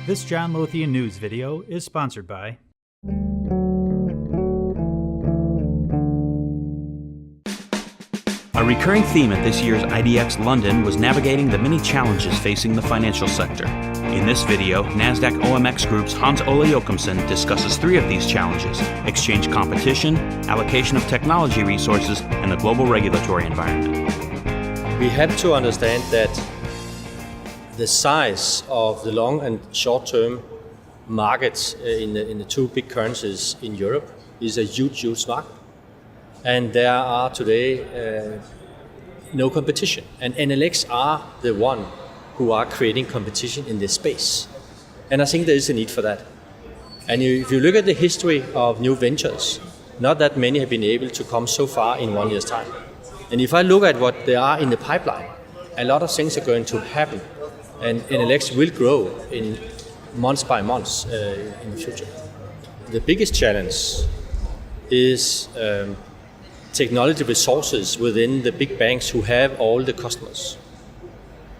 This John Lothian news video is sponsored by A recurring theme at this year's IDX London was navigating the many challenges facing the financial sector. In this video, NASDAQ OMX Group's Hans-Ole Jochumsen discusses three of these challenges: exchange competition, allocation of technology resources, and the global regulatory environment. We have to understand that the size of the long and short-term markets in the two big currencies in Europe is a huge market. And there are today no competition. And NLX are the one who are creating competition in this space. And I think there is a need for that. And if you look at the history of new ventures, not that many have been able to come so far in 1 year's time. And if I look at what they are in the pipeline, a lot of things are going to happen. And NLX will grow in month by month in the future. The biggest challenge is technology resources within the big banks who have all the customers.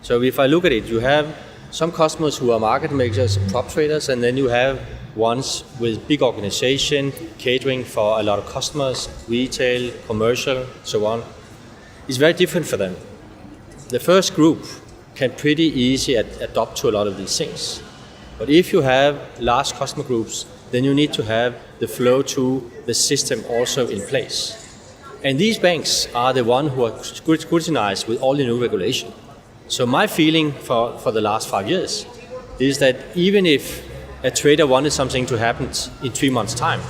So if I look at it, you have some customers who are market makers and prop traders, and then you have ones with big organization catering for a lot of customers, retail, commercial, so on. It's very different for them. The first group can pretty easy adopt to a lot of these things. But if you have large customer groups, then you need to have the flow to the system also in place. And these banks are the ones who are scrutinized with all the new regulation. So my feeling for the last 5 years is that even if a trader wanted something to happen in 3 months' time,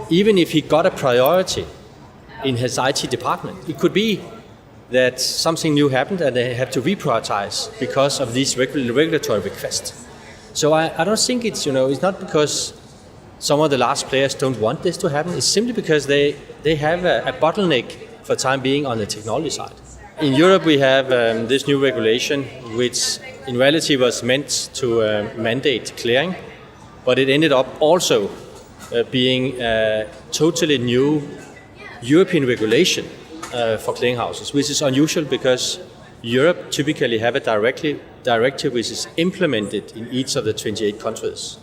even if he got a priority in his IT department, it could be that something new happened and they have to reprioritize because of these regulatory requests. So I don't think it's not because some of the large players don't want this to happen. It's simply because they have a bottleneck for the time being on the technology side. In Europe, we have this new regulation, which in reality was meant to mandate clearing, but it ended up also being a totally new European regulation for clearinghouses, which is unusual because Europe typically have a directive which is implemented in each of the 28 countries.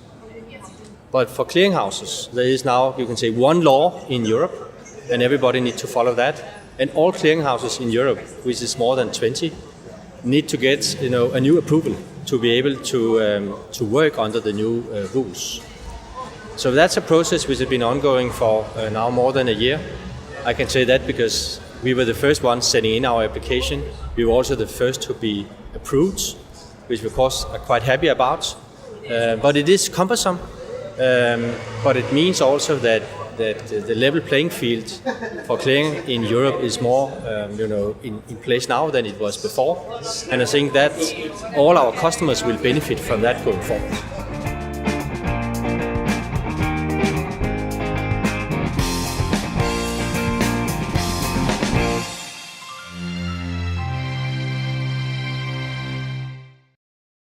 But for clearinghouses, there is now, you can say, one law in Europe, and everybody needs to follow that. And all clearinghouses in Europe, which is more than 20, need to get a new approval to be able to work under the new rules. So that's a process which has been ongoing for now more than a year. I can say that because we were the first ones sending in our application. We were also the first to be approved, which we of course are quite happy about. But it is cumbersome. But it means also that the level playing field for clearing in Europe is more in place now than it was before. And I think that all our customers will benefit from that going forward.